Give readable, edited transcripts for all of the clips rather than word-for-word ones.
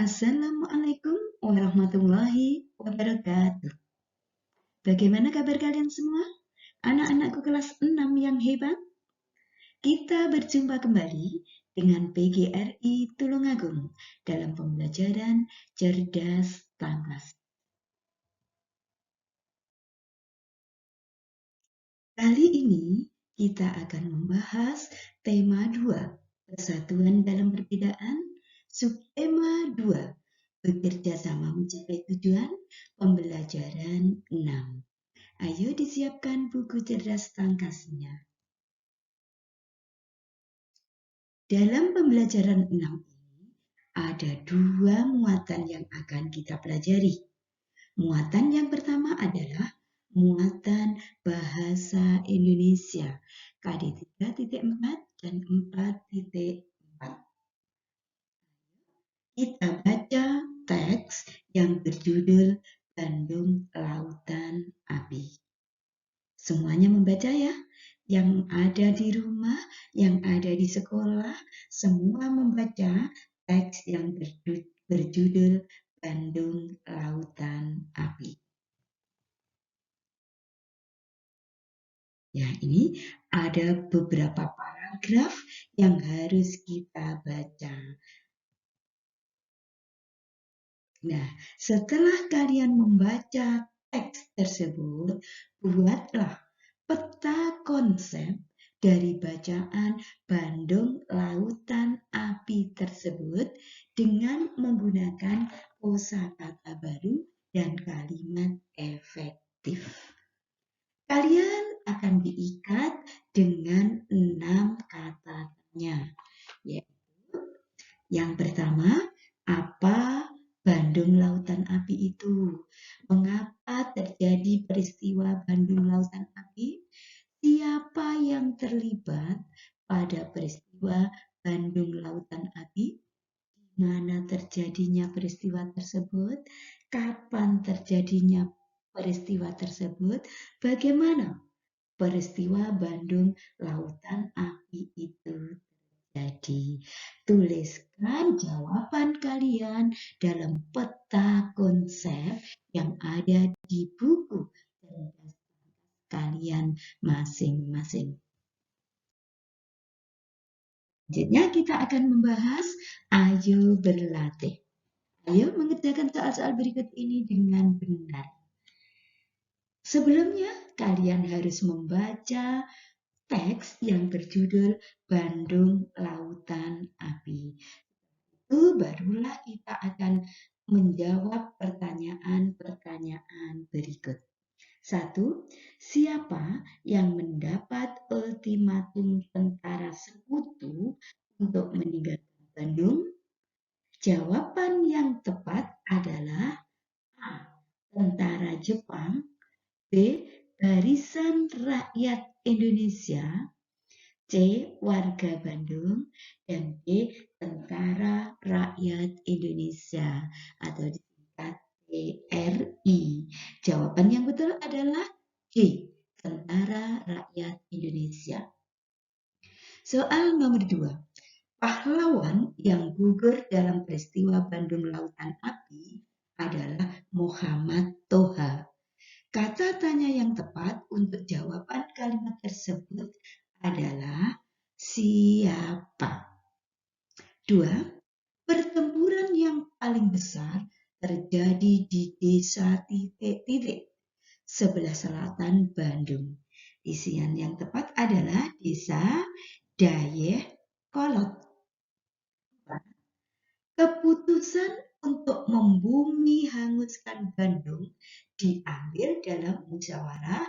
Assalamualaikum warahmatullahi wabarakatuh. Bagaimana kabar kalian semua? Anak-anakku kelas 6 yang hebat? Kita berjumpa kembali dengan PGRI Tulungagung dalam pembelajaran Cerdas Tangkas. Kali ini kita akan membahas tema 2, persatuan dalam perbedaan, subtema 2, bekerja sama mencapai tujuan, pembelajaran 6. Ayo disiapkan buku cerdas tangkasnya. Dalam pembelajaran 6 ini, ada 2 muatan yang akan kita pelajari. Muatan yang pertama adalah muatan bahasa Indonesia KD 3.4 dan 4.4. Kita baca teks yang berjudul Bandung Lautan Api. Semuanya membaca ya, yang ada di rumah, yang ada di sekolah, semua membaca teks yang berjudul Bandung Lautan Api. Ya, ini ada beberapa paragraf yang harus kita baca. Nah, setelah kalian membaca teks tersebut, buatlah peta konsep dari bacaan Bandung Lautan Api tersebut dengan menggunakan kosakata baru dan kalimat efektif. Kalian akan diikat dengan 6 kata tanya, yaitu yang pertama, apa Bandung Lautan Api itu? Mengapa terjadi peristiwa Bandung Lautan Api? Siapa yang terlibat pada peristiwa Bandung Lautan Api? Di mana terjadinya peristiwa tersebut? Kapan terjadinya peristiwa tersebut? Bagaimana peristiwa Bandung Lautan Api itu terjadi? Tuliskan jawaban kalian dalam peta konsep yang ada di buku cerdas kalian masing-masing. Selanjutnya kita akan membahas ayo berlatih. Ayo mengerjakan soal-soal berikut ini dengan benar. Sebelumnya, kalian harus membaca teks yang berjudul Bandung Lautan Api. Itu barulah kita akan menjawab pertanyaan-pertanyaan berikut. 1. Siapa yang mendapat ultimatum tentara sekutu untuk meninggalkan Bandung? Jawaban yang tepat adalah A. Tentara Jepang, B. Barisan Rakyat Indonesia, C. Warga Bandung, dan D. Tentara Rakyat Indonesia atau disingkat TRI. Jawaban yang betul adalah C. Tentara Rakyat Indonesia. Soal nomor 2. Pahlawan yang gugur dalam peristiwa Bandung Lautan Api adalah Muhammad Toha. Kata tanya yang tepat untuk jawaban kalimat tersebut adalah siapa. 2. Pertempuran yang paling besar terjadi di desa titik-titik sebelah selatan Bandung. Isian yang tepat adalah desa Dayakolot. Keputusan untuk membumi hanguskan Bandung diambil dalam musyawarah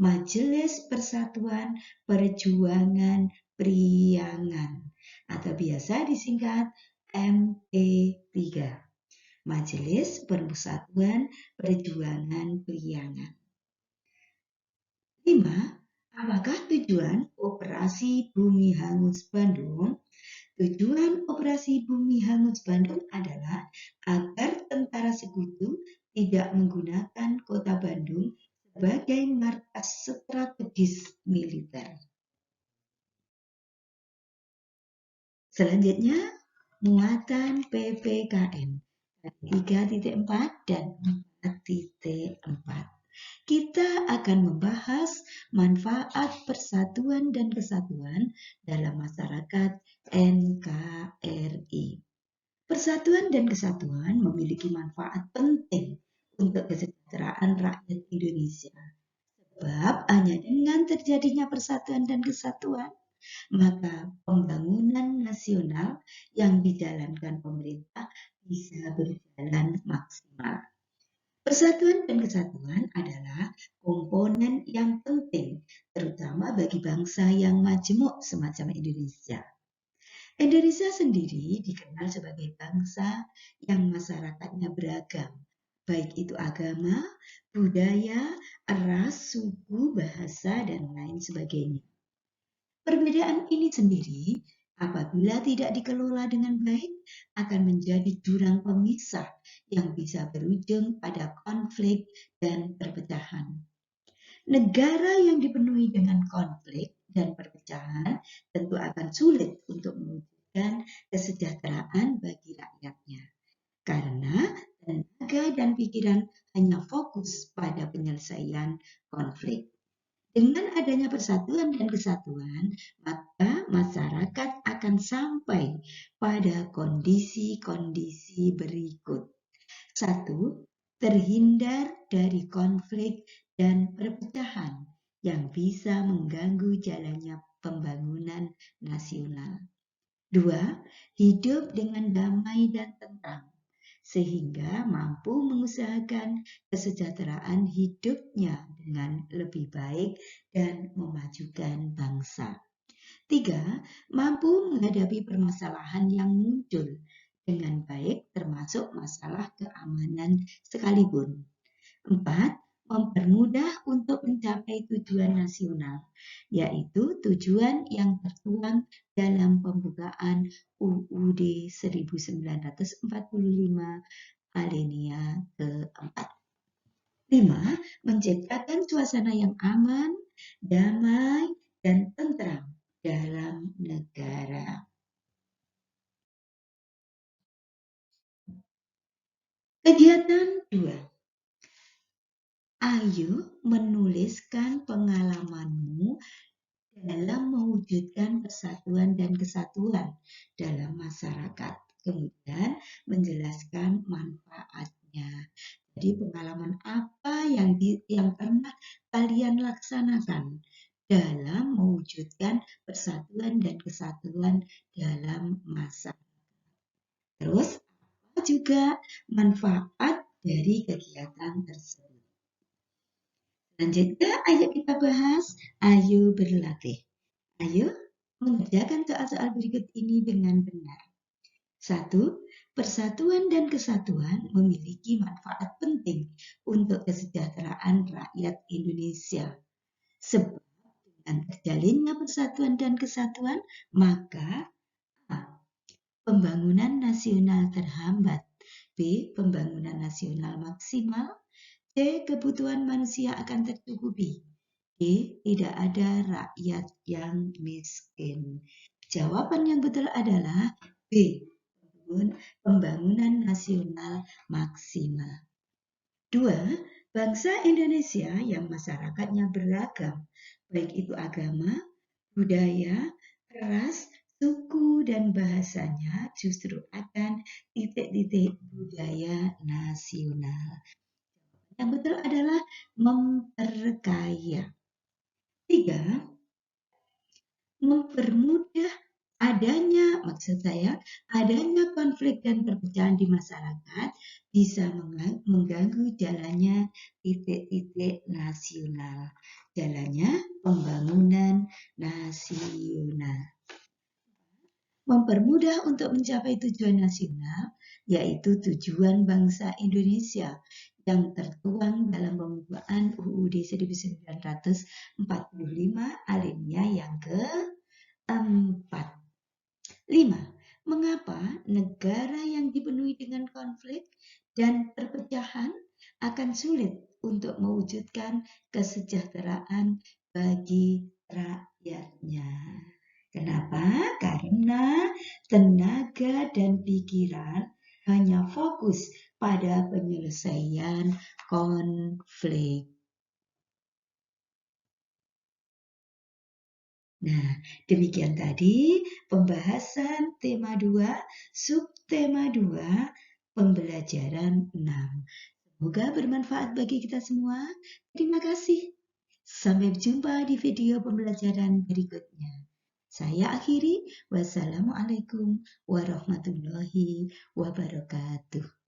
Majelis Persatuan Perjuangan Priangan atau biasa disingkat MP3. Majelis Persatuan Perjuangan Priangan. 5. Apakah tujuan operasi Bumi Hangus Bandung? Tujuan operasi Bumi Hangus Bandung adalah agar tentara sekutu tidak menggunakan kota Bandung sebagai markas strategis militer. Selanjutnya, muatan PPKN. 3.4 dan 4.4. Kita akan membahas manfaat persatuan dan kesatuan dalam masyarakat NKRI. Persatuan dan kesatuan memiliki manfaat penting untuk kesejahteraan rakyat Indonesia. Sebab hanya dengan terjadinya persatuan dan kesatuan, maka pembangunan nasional yang dijalankan pemerintah bisa berjalan maksimal. Persatuan dan kesatuan adalah komponen yang penting, terutama bagi bangsa yang majemuk semacam Indonesia. Indonesia sendiri dikenal sebagai bangsa yang masyarakatnya beragam, baik itu agama, budaya, ras, suku, bahasa, dan lain sebagainya. Perbedaan ini sendiri, apabila tidak dikelola dengan baik, akan menjadi jurang pemisah yang bisa berujung pada konflik dan perpecahan. Negara yang dipenuhi dengan konflik dan perpecahan tentu akan sulit untuk mewujudkan kesejahteraan bagi rakyatnya. Karena tenaga dan pikiran hanya fokus pada penyelesaian konflik. Dengan adanya persatuan dan kesatuan, maka masyarakat akan sampai pada kondisi-kondisi berikut. 1. Terhindar dari konflik dan perpecahan yang bisa mengganggu jalannya pembangunan nasional. 2. Hidup dengan damai dan tentram, sehingga mampu mengusahakan kesejahteraan hidupnya dengan lebih baik dan memajukan bangsa. 3. Mampu menghadapi permasalahan yang muncul dengan baik, termasuk masalah keamanan sekalipun. 4. Mempermudah untuk mencapai tujuan nasional, yaitu tujuan yang tertuang dalam pembukaan UUD 1945 alinea keempat. 5. Menciptakan suasana yang aman, damai, dan tentram dalam negara. Kegiatan 2. Ayo menuliskan pengalamanmu dalam mewujudkan persatuan dan kesatuan dalam masyarakat. Kemudian menjelaskan manfaatnya. Jadi pengalaman apa yang pernah kalian laksanakan dalam mewujudkan persatuan dan kesatuan dalam masyarakat. Terus apa juga manfaat dari kegiatan tersebut. Selanjutnya, ayo kita bahas, ayo berlatih. Ayo mengerjakan soal-soal berikut ini dengan benar. 1. Persatuan dan kesatuan memiliki manfaat penting untuk kesejahteraan rakyat Indonesia. Sebab dengan terjalinnya persatuan dan kesatuan, maka A. Pembangunan nasional terhambat. B. Pembangunan nasional maksimal. C. Kebutuhan manusia akan tercukupi. D. Tidak ada rakyat yang miskin. Jawaban yang betul adalah B. Pembangunan nasional maksimal. 2. Bangsa Indonesia yang masyarakatnya beragam, baik itu agama, budaya, ras, suku, dan bahasanya justru akan titik-titik budaya nasional. Yang betul adalah memperkaya. 3. Mempermudah adanya konflik dan perpecahan di masyarakat bisa mengganggu jalannya titik-titik nasional, jalannya pembangunan nasional. Mempermudah untuk mencapai tujuan nasional, yaitu tujuan bangsa Indonesia yang tertuang dalam pembukaan UUD 1945 alinea yang keempat. 5. Mengapa negara yang dipenuhi dengan konflik dan perpecahan akan sulit untuk mewujudkan kesejahteraan bagi rakyatnya? Kenapa? Karena tenaga dan pikiran hanya fokus pada penyelesaian konflik. Nah, demikian tadi pembahasan tema 2, subtema 2, pembelajaran 6. Semoga bermanfaat bagi kita semua. Terima kasih. Sampai jumpa di video pembelajaran berikutnya. Saya akhiri. Wassalamualaikum warahmatullahi wabarakatuh.